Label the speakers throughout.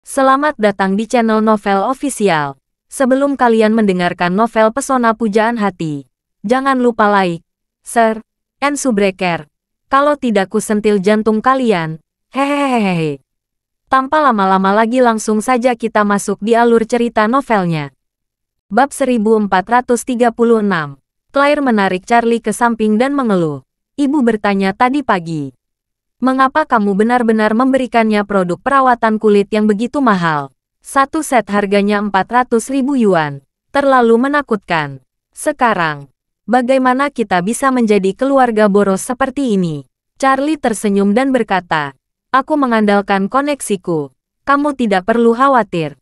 Speaker 1: Selamat datang di channel Novel Official. Sebelum kalian mendengarkan novel Pesona Pujaan Hati, jangan lupa like, share, and subscribe. Kalau tidak kusentil jantung kalian. Hehehehe. Tanpa lama-lama lagi langsung saja kita masuk di alur cerita novelnya. Bab 1436. Claire menarik Charlie ke samping dan mengeluh. Ibu bertanya tadi pagi. Mengapa kamu benar-benar memberikannya produk perawatan kulit yang begitu mahal? Satu set harganya 400.000 yuan. Terlalu menakutkan. Sekarang, bagaimana kita bisa menjadi keluarga boros seperti ini? Charlie tersenyum dan berkata, aku mengandalkan koneksiku. Kamu tidak perlu khawatir.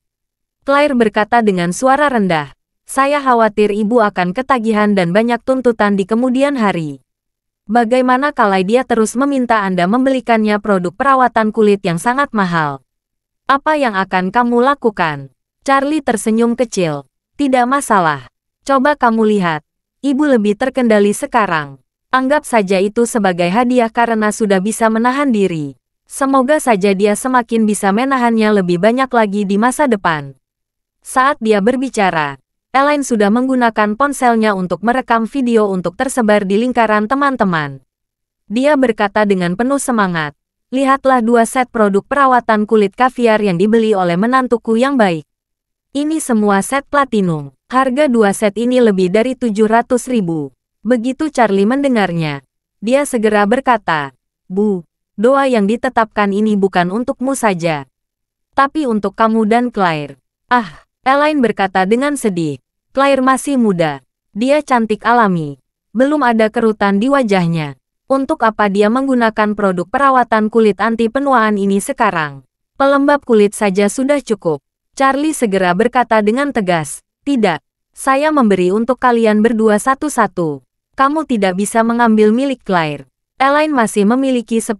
Speaker 1: Claire berkata dengan suara rendah, saya khawatir ibu akan ketagihan dan banyak tuntutan di kemudian hari. Bagaimana kalau dia terus meminta Anda membelikannya produk perawatan kulit yang sangat mahal? Apa yang akan kamu lakukan? Charlie tersenyum kecil. Tidak masalah. Coba kamu lihat. Ibu lebih terkendali sekarang. Anggap saja itu sebagai hadiah karena sudah bisa menahan diri. Semoga saja dia semakin bisa menahannya lebih banyak lagi di masa depan. Saat dia berbicara, Elaine sudah menggunakan ponselnya untuk merekam video untuk tersebar di lingkaran teman-teman. Dia berkata dengan penuh semangat, lihatlah 2 set produk perawatan kulit kaviar yang dibeli oleh menantuku yang baik. Ini semua set platinum. Harga 2 set ini lebih dari 700.000. Begitu Charlie mendengarnya, dia segera berkata, Bu, doa yang ditetapkan ini bukan untukmu saja, tapi untuk kamu dan Claire. Ah, Elaine berkata dengan sedih. Claire masih muda. Dia cantik alami. Belum ada kerutan di wajahnya. Untuk apa dia menggunakan produk perawatan kulit anti penuaan ini sekarang? Pelembab kulit saja sudah cukup. Charlie segera berkata dengan tegas, tidak. Saya memberi untuk kalian berdua satu-satu. Kamu tidak bisa mengambil milik Claire. Elaine masih memiliki 10.000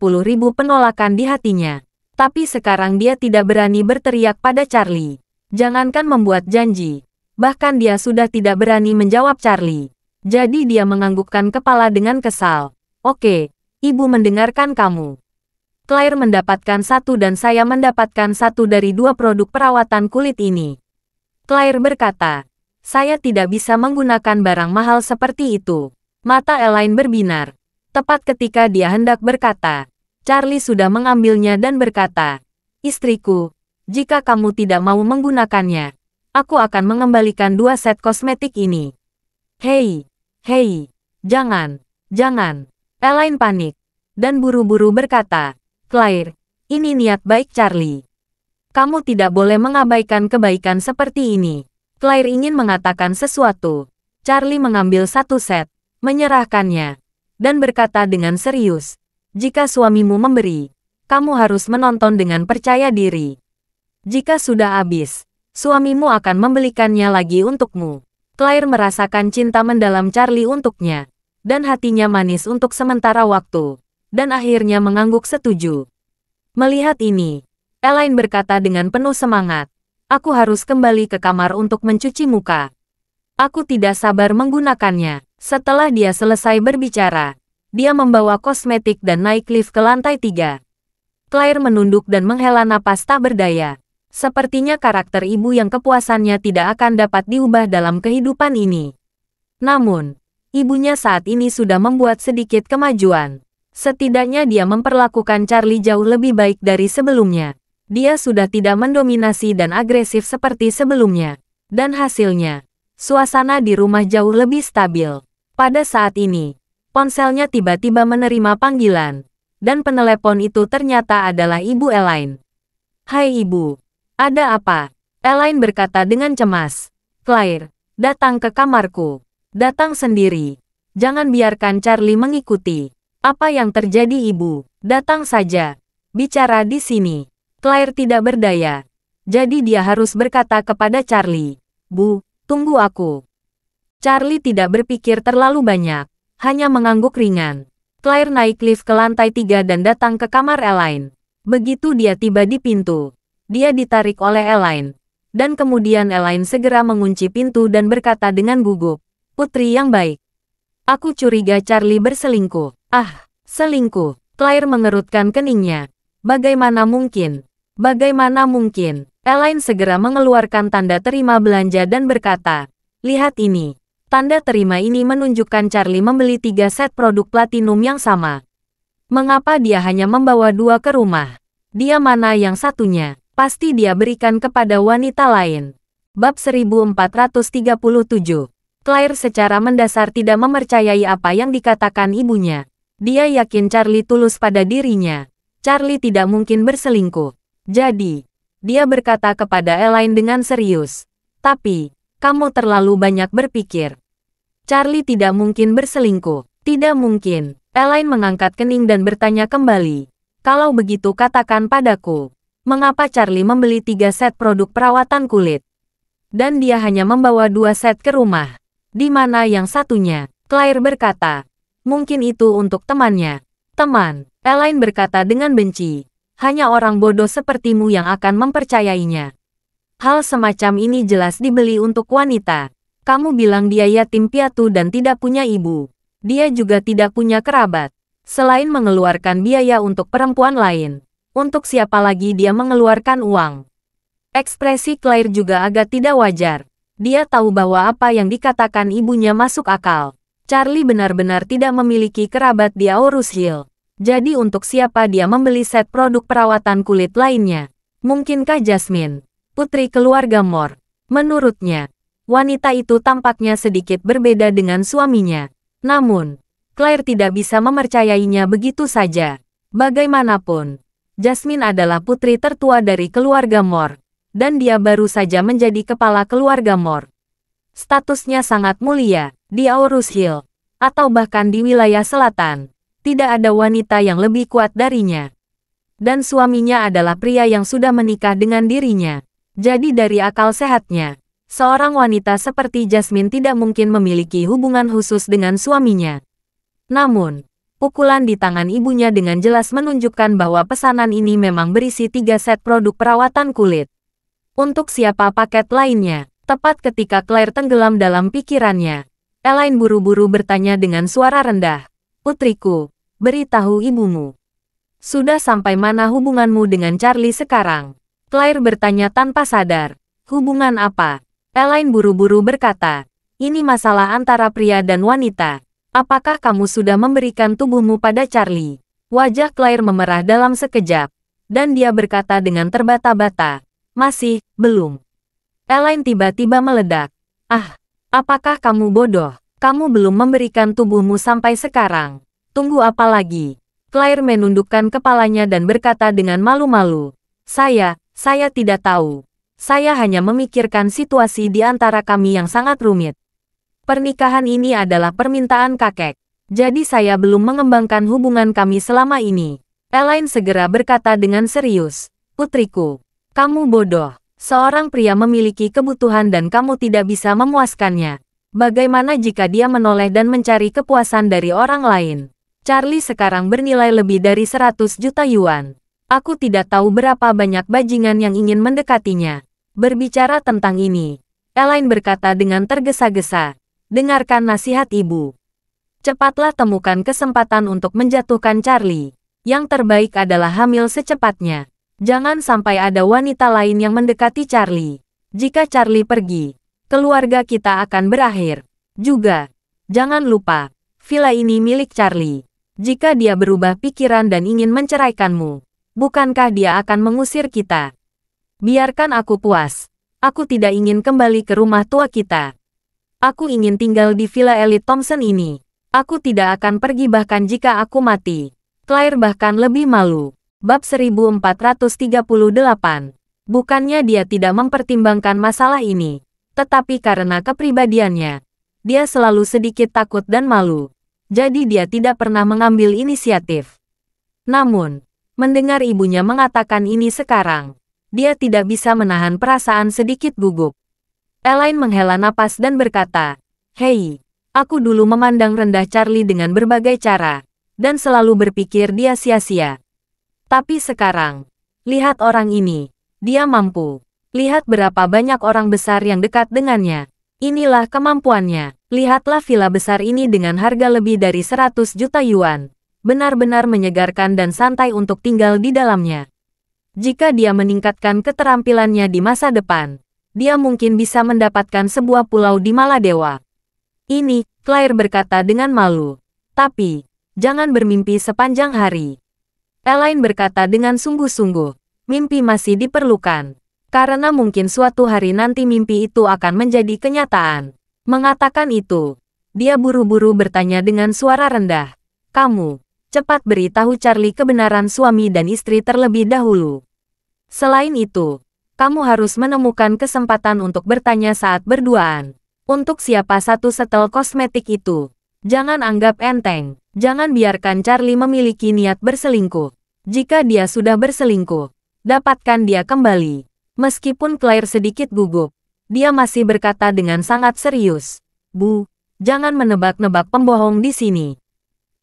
Speaker 1: penolakan di hatinya. Tapi sekarang dia tidak berani berteriak pada Charlie. Jangankan membuat janji, bahkan dia sudah tidak berani menjawab Charlie. Jadi dia menganggukkan kepala dengan kesal. Oke, ibu mendengarkan kamu. Claire mendapatkan 1 dan saya mendapatkan 1 dari 2 produk perawatan kulit ini. Claire berkata, saya tidak bisa menggunakan barang mahal seperti itu. Mata Elaine berbinar. Tepat ketika dia hendak berkata, Charlie sudah mengambilnya dan berkata, istriku, jika kamu tidak mau menggunakannya, aku akan mengembalikan 2 set kosmetik ini. Hei, jangan. Elaine panik, dan buru-buru berkata, Claire, ini niat baik Charlie. Kamu tidak boleh mengabaikan kebaikan seperti ini. Claire ingin mengatakan sesuatu. Charlie mengambil 1 set, menyerahkannya, dan berkata dengan serius, jika suamimu memberi, kamu harus menonton dengan percaya diri. Jika sudah habis, suamimu akan membelikannya lagi untukmu. Claire merasakan cinta mendalam Charlie untuknya, dan hatinya manis untuk sementara waktu, dan akhirnya mengangguk setuju. Melihat ini, Elaine berkata dengan penuh semangat, aku harus kembali ke kamar untuk mencuci muka. Aku tidak sabar menggunakannya. Setelah dia selesai berbicara, dia membawa kosmetik dan naik lift ke lantai 3. Claire menunduk dan menghela napas tak berdaya. Sepertinya karakter ibu yang kepuasannya tidak akan dapat diubah dalam kehidupan ini. Namun, ibunya saat ini sudah membuat sedikit kemajuan. Setidaknya dia memperlakukan Charlie jauh lebih baik dari sebelumnya. Dia sudah tidak mendominasi dan agresif seperti sebelumnya. Dan hasilnya, suasana di rumah jauh lebih stabil. Pada saat ini, ponselnya tiba-tiba menerima panggilan. Dan penelepon itu ternyata adalah Ibu Elaine. Hai Ibu. Ada apa? Elaine berkata dengan cemas. Claire, datang ke kamarku. Datang sendiri. Jangan biarkan Charlie mengikuti. Apa yang terjadi Ibu? Datang saja. Bicara di sini. Claire tidak berdaya. Jadi dia harus berkata kepada Charlie. Bu, tunggu aku. Charlie tidak berpikir terlalu banyak. Hanya mengangguk ringan. Claire naik lift ke lantai 3 dan datang ke kamar Elaine. Begitu dia tiba di pintu, dia ditarik oleh Elaine. Dan kemudian Elaine segera mengunci pintu dan berkata dengan gugup, putri yang baik. Aku curiga Charlie berselingkuh. Ah, selingkuh. Claire mengerutkan keningnya. Bagaimana mungkin? Bagaimana mungkin? Elaine segera mengeluarkan tanda terima belanja dan berkata, lihat ini. Tanda terima ini menunjukkan Charlie membeli 3 set produk platinum yang sama. Mengapa dia hanya membawa 2 ke rumah? Dia mana yang satunya? Pasti dia berikan kepada wanita lain. Bab 1437. Claire secara mendasar tidak mempercayai apa yang dikatakan ibunya. Dia yakin Charlie tulus pada dirinya. Charlie tidak mungkin berselingkuh. Jadi, dia berkata kepada Elaine dengan serius. Tapi, kamu terlalu banyak berpikir. Charlie tidak mungkin berselingkuh. Tidak mungkin. Elaine mengangkat kening dan bertanya kembali. Kalau begitu katakan padaku. Mengapa Charlie membeli 3 set produk perawatan kulit? Dan dia hanya membawa 2 set ke rumah. Di mana yang satunya? Claire berkata. Mungkin itu untuk temannya. Teman. Elaine berkata dengan benci. Hanya orang bodoh sepertimu yang akan mempercayainya. Hal semacam ini jelas dibeli untuk wanita. Kamu bilang dia yatim piatu dan tidak punya ibu. Dia juga tidak punya kerabat. Selain mengeluarkan biaya untuk perempuan lain, untuk siapa lagi dia mengeluarkan uang? Ekspresi Claire juga agak tidak wajar. Dia tahu bahwa apa yang dikatakan ibunya masuk akal. Charlie benar-benar tidak memiliki kerabat di Aurus Hill. Jadi untuk siapa dia membeli set produk perawatan kulit lainnya? Mungkinkah Jasmine, putri keluarga Moore? Menurutnya, wanita itu tampaknya sedikit berbeda dengan suaminya. Namun, Claire tidak bisa mempercayainya begitu saja. Bagaimanapun, Jasmine adalah putri tertua dari keluarga Moore, dan dia baru saja menjadi kepala keluarga Moore. Statusnya sangat mulia, di Aurus Hill, atau bahkan di wilayah selatan. Tidak ada wanita yang lebih kuat darinya. Dan suaminya adalah pria yang sudah menikah dengan dirinya. Jadi dari akal sehatnya, seorang wanita seperti Jasmine tidak mungkin memiliki hubungan khusus dengan suaminya. Namun, pukulan di tangan ibunya dengan jelas menunjukkan bahwa pesanan ini memang berisi 3 set produk perawatan kulit. Untuk siapa paket lainnya? Tepat ketika Claire tenggelam dalam pikirannya, Elaine buru-buru bertanya dengan suara rendah. Putriku, beritahu ibumu. Sudah sampai mana hubunganmu dengan Charlie sekarang? Claire bertanya tanpa sadar. Hubungan apa? Elaine buru-buru berkata. Ini masalah antara pria dan wanita. Apakah kamu sudah memberikan tubuhmu pada Charlie? Wajah Claire memerah dalam sekejap. Dan dia berkata dengan terbata-bata. Masih, belum. Elaine tiba-tiba meledak. Ah, apakah kamu bodoh? Kamu belum memberikan tubuhmu sampai sekarang. Tunggu apa lagi? Claire menundukkan kepalanya dan berkata dengan malu-malu. Saya tidak tahu. Saya hanya memikirkan situasi di antara kami yang sangat rumit. Pernikahan ini adalah permintaan kakek. Jadi saya belum mengembangkan hubungan kami selama ini. Elaine segera berkata dengan serius. Putriku, kamu bodoh. Seorang pria memiliki kebutuhan dan kamu tidak bisa memuaskannya. Bagaimana jika dia menoleh dan mencari kepuasan dari orang lain? Charlie sekarang bernilai lebih dari 100 juta yuan. Aku tidak tahu berapa banyak bajingan yang ingin mendekatinya. Berbicara tentang ini, Elaine berkata dengan tergesa-gesa. Dengarkan nasihat ibu. Cepatlah temukan kesempatan untuk menjatuhkan Charlie. Yang terbaik adalah hamil secepatnya. Jangan sampai ada wanita lain yang mendekati Charlie. Jika Charlie pergi, keluarga kita akan berakhir. Juga, jangan lupa, villa ini milik Charlie. Jika dia berubah pikiran dan ingin menceraikanmu, bukankah dia akan mengusir kita? Biarkan aku puas. Aku tidak ingin kembali ke rumah tua kita. Aku ingin tinggal di villa elit Thompson ini. Aku tidak akan pergi bahkan jika aku mati. Claire bahkan lebih malu. Bab 1438. Bukannya dia tidak mempertimbangkan masalah ini. Tetapi karena kepribadiannya, dia selalu sedikit takut dan malu. Jadi dia tidak pernah mengambil inisiatif. Namun, mendengar ibunya mengatakan ini sekarang, dia tidak bisa menahan perasaan sedikit gugup. Elaine menghela napas dan berkata, Hei, aku dulu memandang rendah Charlie dengan berbagai cara, dan selalu berpikir dia sia-sia. Tapi sekarang, lihat orang ini, dia mampu. Lihat berapa banyak orang besar yang dekat dengannya. Inilah kemampuannya. Lihatlah villa besar ini dengan harga lebih dari 100 juta yuan. Benar-benar menyegarkan dan santai untuk tinggal di dalamnya. Jika dia meningkatkan keterampilannya di masa depan, dia mungkin bisa mendapatkan sebuah pulau di Maladewa. Ini, Claire berkata dengan malu. Tapi, jangan bermimpi sepanjang hari. Elaine berkata dengan sungguh-sungguh. Mimpi masih diperlukan. Karena mungkin suatu hari nanti mimpi itu akan menjadi kenyataan. Mengatakan itu, dia buru-buru bertanya dengan suara rendah. Kamu, cepat beritahu Charlie kebenaran suami dan istri terlebih dahulu. Selain itu, kamu harus menemukan kesempatan untuk bertanya saat berduaan. Untuk siapa satu setel kosmetik itu? Jangan anggap enteng. Jangan biarkan Charlie memiliki niat berselingkuh. Jika dia sudah berselingkuh, dapatkan dia kembali. Meskipun Claire sedikit gugup, dia masih berkata dengan sangat serius. Bu, jangan menebak-nebak pembohong di sini.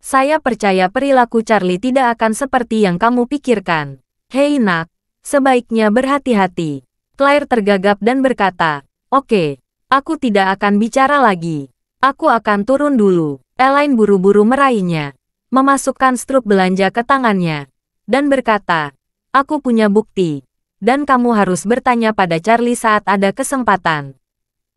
Speaker 1: Saya percaya perilaku Charlie tidak akan seperti yang kamu pikirkan. Hei nak, sebaiknya berhati-hati. Claire tergagap dan berkata, Oke, aku tidak akan bicara lagi. Aku akan turun dulu. Elaine buru-buru meraihnya, memasukkan struk belanja ke tangannya, dan berkata, Aku punya bukti, dan kamu harus bertanya pada Charlie saat ada kesempatan.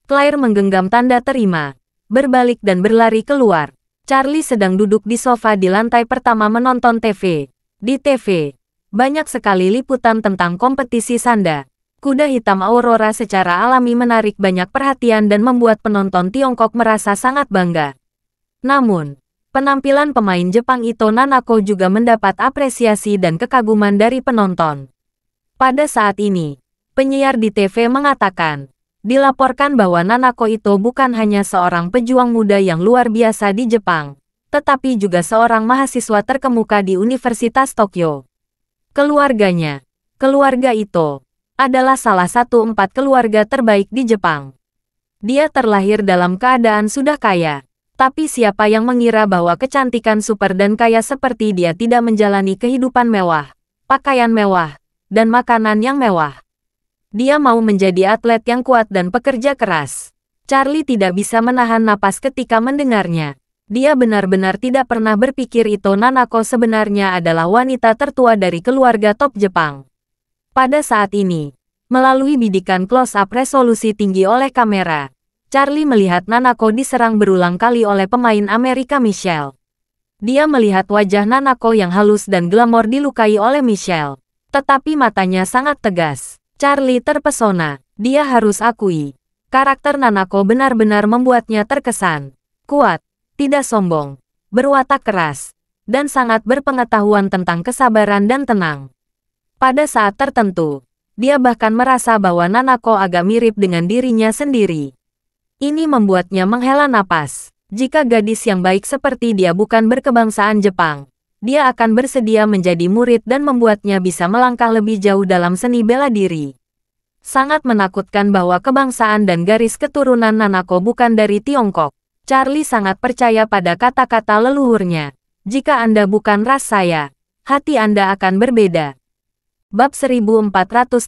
Speaker 1: Claire menggenggam tanda terima, berbalik dan berlari keluar. Charlie sedang duduk di sofa di lantai pertama menonton TV. Di TV, banyak sekali liputan tentang kompetisi sanda. Kuda hitam Aurora secara alami menarik banyak perhatian dan membuat penonton Tiongkok merasa sangat bangga. Namun, penampilan pemain Jepang Ito Nanako juga mendapat apresiasi dan kekaguman dari penonton. Pada saat ini, penyiar di TV mengatakan, dilaporkan bahwa Nanako Ito bukan hanya seorang pejuang muda yang luar biasa di Jepang, tetapi juga seorang mahasiswa terkemuka di Universitas Tokyo. Keluarganya, keluarga Ito, adalah salah satu 4 keluarga terbaik di Jepang. Dia terlahir dalam keadaan sudah kaya. Tapi siapa yang mengira bahwa kecantikan super dan kaya seperti dia tidak menjalani kehidupan mewah, pakaian mewah, dan makanan yang mewah. Dia mau menjadi atlet yang kuat dan pekerja keras. Charlie tidak bisa menahan napas ketika mendengarnya. Dia benar-benar tidak pernah berpikir Ito Nanako sebenarnya adalah wanita tertua dari keluarga top Jepang. Pada saat ini, melalui bidikan close-up resolusi tinggi oleh kamera, Charlie melihat Nanako diserang berulang kali oleh pemain Amerika Michelle. Dia melihat wajah Nanako yang halus dan glamor dilukai oleh Michelle. Tetapi matanya sangat tegas. Charlie terpesona. Dia harus akui, karakter Nanako benar-benar membuatnya terkesan. Kuat, tidak sombong, berwatak keras, dan sangat berpengetahuan tentang kesabaran dan tenang. Pada saat tertentu, dia bahkan merasa bahwa Nanako agak mirip dengan dirinya sendiri. Ini membuatnya menghela napas. Jika gadis yang baik seperti dia bukan berkebangsaan Jepang, dia akan bersedia menjadi murid dan membuatnya bisa melangkah lebih jauh dalam seni bela diri. Sangat menakutkan bahwa kebangsaan dan garis keturunan Nanako bukan dari Tiongkok. Charlie sangat percaya pada kata-kata leluhurnya. Jika Anda bukan ras saya, hati Anda akan berbeda. Bab 1439.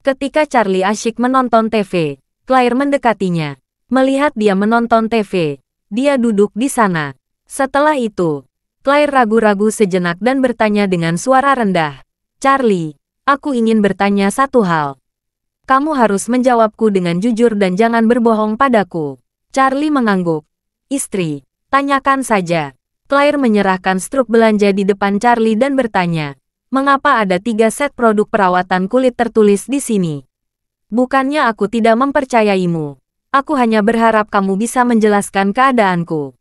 Speaker 1: Ketika Charlie asyik menonton TV, Claire mendekatinya. Melihat dia menonton TV, dia duduk di sana. Setelah itu, Claire ragu-ragu sejenak dan bertanya dengan suara rendah. Charlie, aku ingin bertanya satu hal. Kamu harus menjawabku dengan jujur dan jangan berbohong padaku. Charlie mengangguk. Istri, tanyakan saja. Claire menyerahkan struk belanja di depan Charlie dan bertanya. Mengapa ada 3 set produk perawatan kulit tertulis di sini? Bukannya aku tidak mempercayaimu. Aku hanya berharap kamu bisa menjelaskan keadaanku.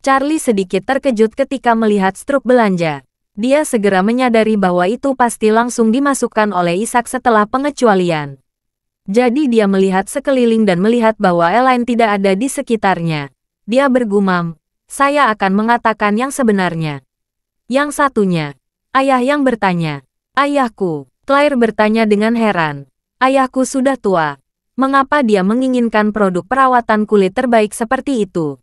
Speaker 1: Charlie sedikit terkejut ketika melihat struk belanja. Dia segera menyadari bahwa itu pasti langsung dimasukkan oleh Ishak setelah pengecualian. Jadi dia melihat sekeliling dan melihat bahwa Elaine tidak ada di sekitarnya. Dia bergumam, saya akan mengatakan yang sebenarnya. Yang satunya, ayah yang bertanya. Ayahku, Claire bertanya dengan heran. Ayahku sudah tua. Mengapa dia menginginkan produk perawatan kulit terbaik seperti itu?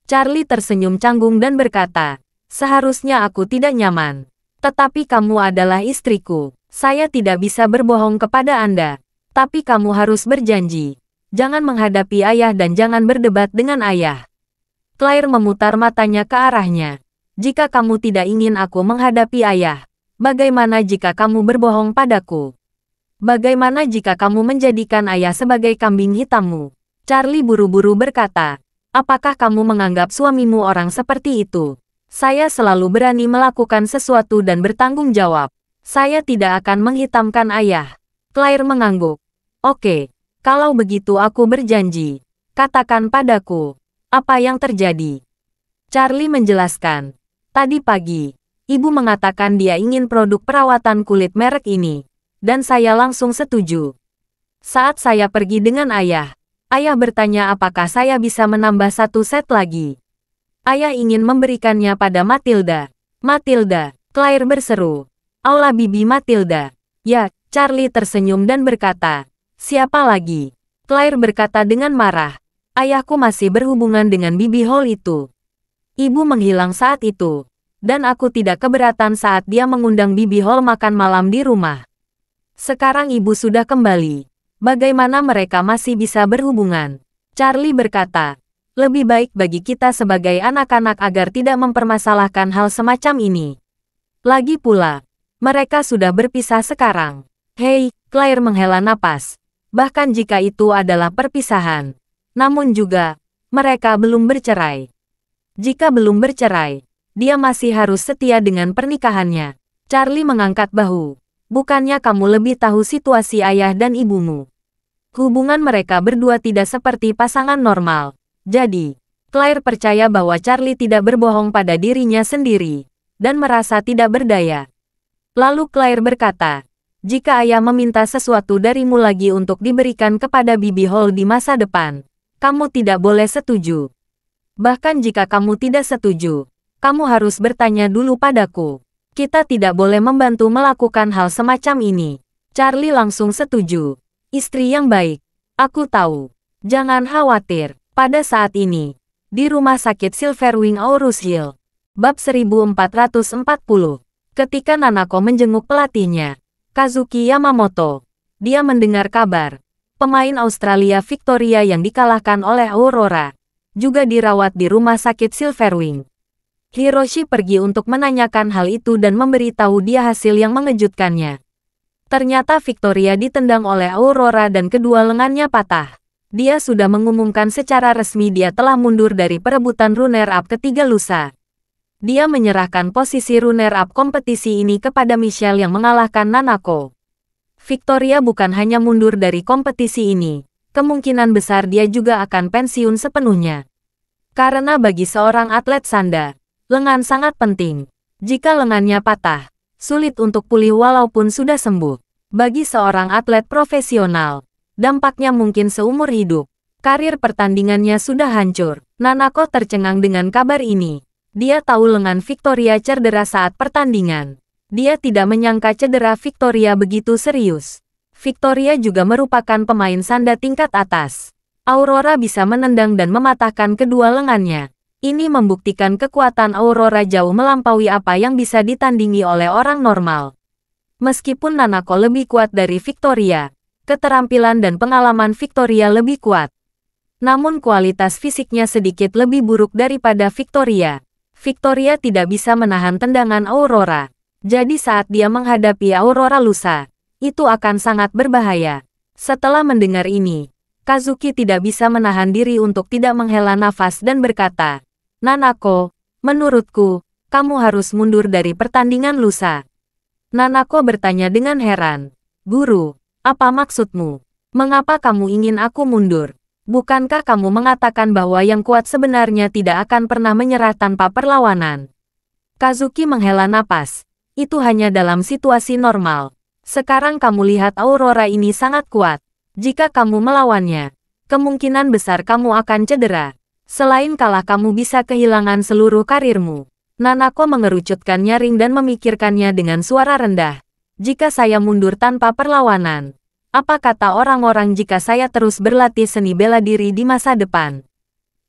Speaker 1: Charlie tersenyum canggung dan berkata, seharusnya aku tidak nyaman. Tetapi kamu adalah istriku. Saya tidak bisa berbohong kepada Anda. Tapi kamu harus berjanji. Jangan menghadapi ayah dan jangan berdebat dengan ayah. Claire memutar matanya ke arahnya. Jika kamu tidak ingin aku menghadapi ayah, Bagaimana jika kamu berbohong padaku? Bagaimana jika kamu menjadikan ayah sebagai kambing hitammu? Charlie buru-buru berkata, apakah kamu menganggap suamimu orang seperti itu? Saya selalu berani melakukan sesuatu dan bertanggung jawab. Saya tidak akan menghitamkan ayah. Claire mengangguk. Oke, kalau begitu aku berjanji. Katakan padaku, apa yang terjadi? Charlie menjelaskan. Tadi pagi, ibu mengatakan dia ingin produk perawatan kulit merek ini. Dan saya langsung setuju. Saat saya pergi dengan ayah bertanya apakah saya bisa menambah satu set lagi. Ayah ingin memberikannya pada Matilda. Matilda, Claire berseru. Aula Bibi Matilda. Ya, Charlie tersenyum dan berkata, siapa lagi? Claire berkata dengan marah. Ayahku masih berhubungan dengan Bibi Hall itu. Ibu menghilang saat itu. Dan aku tidak keberatan saat dia mengundang Bibi Hall makan malam di rumah. Sekarang ibu sudah kembali. Bagaimana mereka masih bisa berhubungan? Charlie berkata, lebih baik bagi kita sebagai anak-anak agar tidak mempermasalahkan hal semacam ini. Lagi pula, mereka sudah berpisah sekarang. Hei, Claire menghela napas. Bahkan jika itu adalah perpisahan. Namun juga, mereka belum bercerai. Jika belum bercerai, dia masih harus setia dengan pernikahannya. Charlie mengangkat bahu. Bukannya kamu lebih tahu situasi ayah dan ibumu? Hubungan mereka berdua tidak seperti pasangan normal. Jadi, Claire percaya bahwa Charlie tidak berbohong pada dirinya sendiri, dan merasa tidak berdaya. Lalu Claire berkata, jika ayah meminta sesuatu darimu lagi untuk diberikan kepada Bibi Hall di masa depan, kamu tidak boleh setuju. Bahkan jika kamu tidak setuju, kamu harus bertanya dulu padaku. Kita tidak boleh membantu melakukan hal semacam ini. Charlie langsung setuju. Istri yang baik. Aku tahu. Jangan khawatir. Pada saat ini, di rumah sakit Silverwing Aurus Hill. Bab 1440. Ketika Nanako menjenguk pelatihnya, Kazuki Yamamoto, dia mendengar kabar. Pemain Australia Victoria yang dikalahkan oleh Aurora juga dirawat di rumah sakit Silverwing. Hiroshi pergi untuk menanyakan hal itu dan memberitahu dia hasil yang mengejutkannya. Ternyata Victoria ditendang oleh Aurora dan kedua lengannya patah. Dia sudah mengumumkan secara resmi dia telah mundur dari perebutan runner-up ketiga lusa. Dia menyerahkan posisi runner-up kompetisi ini kepada Michelle yang mengalahkan Nanako. Victoria bukan hanya mundur dari kompetisi ini, kemungkinan besar dia juga akan pensiun sepenuhnya. Karena bagi seorang atlet sanda, lengan sangat penting. Jika lengannya patah, sulit untuk pulih walaupun sudah sembuh. Bagi seorang atlet profesional, dampaknya mungkin seumur hidup. Karir pertandingannya sudah hancur. Nanako tercengang dengan kabar ini. Dia tahu lengan Victoria cedera saat pertandingan. Dia tidak menyangka cedera Victoria begitu serius. Victoria juga merupakan pemain sanda tingkat atas. Aurora bisa menendang dan mematahkan kedua lengannya. Ini membuktikan kekuatan Aurora jauh melampaui apa yang bisa ditandingi oleh orang normal. Meskipun Nanako lebih kuat dari Victoria, keterampilan dan pengalaman Victoria lebih kuat. Namun kualitas fisiknya sedikit lebih buruk daripada Victoria. Victoria tidak bisa menahan tendangan Aurora. Jadi saat dia menghadapi Aurora lusa, itu akan sangat berbahaya. Setelah mendengar ini, Kazuki tidak bisa menahan diri untuk tidak menghela nafas dan berkata, Nanako, menurutku, kamu harus mundur dari pertandingan lusa. Nanako bertanya dengan heran. Guru, apa maksudmu? Mengapa kamu ingin aku mundur? Bukankah kamu mengatakan bahwa yang kuat sebenarnya tidak akan pernah menyerah tanpa perlawanan? Kazuki menghela napas. Itu hanya dalam situasi normal. Sekarang kamu lihat Aurora ini sangat kuat. Jika kamu melawannya, kemungkinan besar kamu akan cedera. Selain kalah kamu bisa kehilangan seluruh karirmu. Nanako mengerucutkan nyaring dan memikirkannya dengan suara rendah. Jika saya mundur tanpa perlawanan, apa kata orang-orang jika saya terus berlatih seni bela diri di masa depan?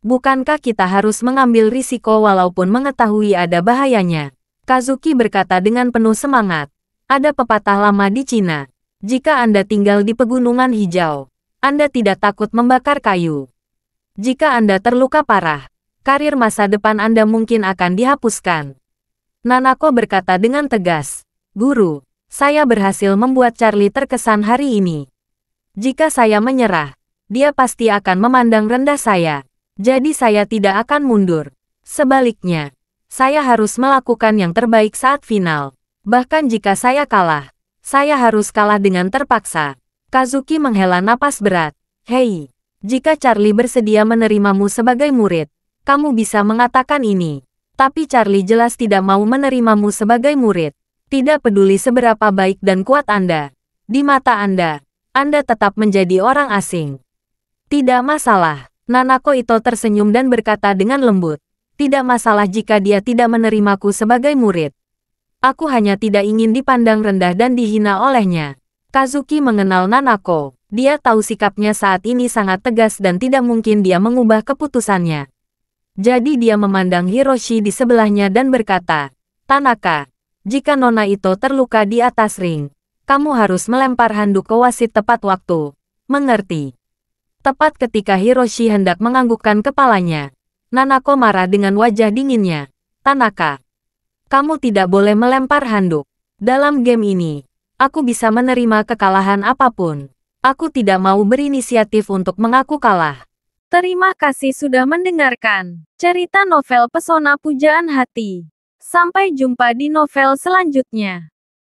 Speaker 1: Bukankah kita harus mengambil risiko walaupun mengetahui ada bahayanya? Kazuki berkata dengan penuh semangat. Ada pepatah lama di Cina. Jika Anda tinggal di pegunungan hijau, Anda tidak takut membakar kayu. Jika Anda terluka parah, karir masa depan Anda mungkin akan dihapuskan. Nanako berkata dengan tegas. Guru, saya berhasil membuat Charlie terkesan hari ini. Jika saya menyerah, dia pasti akan memandang rendah saya. Jadi saya tidak akan mundur. Sebaliknya, saya harus melakukan yang terbaik saat final. Bahkan jika saya kalah, saya harus kalah dengan terpaksa. Kazuki menghela napas berat. Hei, jika Charlie bersedia menerimamu sebagai murid, kamu bisa mengatakan ini. Tapi Charlie jelas tidak mau menerimamu sebagai murid. Tidak peduli seberapa baik dan kuat Anda. Di mata Anda tetap menjadi orang asing. Tidak masalah. Nanako Ito tersenyum dan berkata dengan lembut. Tidak masalah jika dia tidak menerimaku sebagai murid. Aku hanya tidak ingin dipandang rendah dan dihina olehnya. Kazuki mengenal Nanako. Dia tahu sikapnya saat ini sangat tegas dan tidak mungkin dia mengubah keputusannya. Jadi dia memandang Hiroshi di sebelahnya dan berkata, Tanaka, jika Nona Ito terluka di atas ring, kamu harus melempar handuk ke wasit tepat waktu. Mengerti? Tepat ketika Hiroshi hendak menganggukkan kepalanya, Nanako marah dengan wajah dinginnya. Tanaka, kamu tidak boleh melempar handuk. Dalam game ini, aku bisa menerima kekalahan apapun. Aku tidak mau berinisiatif untuk mengaku kalah. Terima kasih sudah mendengarkan cerita novel Pesona Pujaan Hati. Sampai jumpa di novel selanjutnya.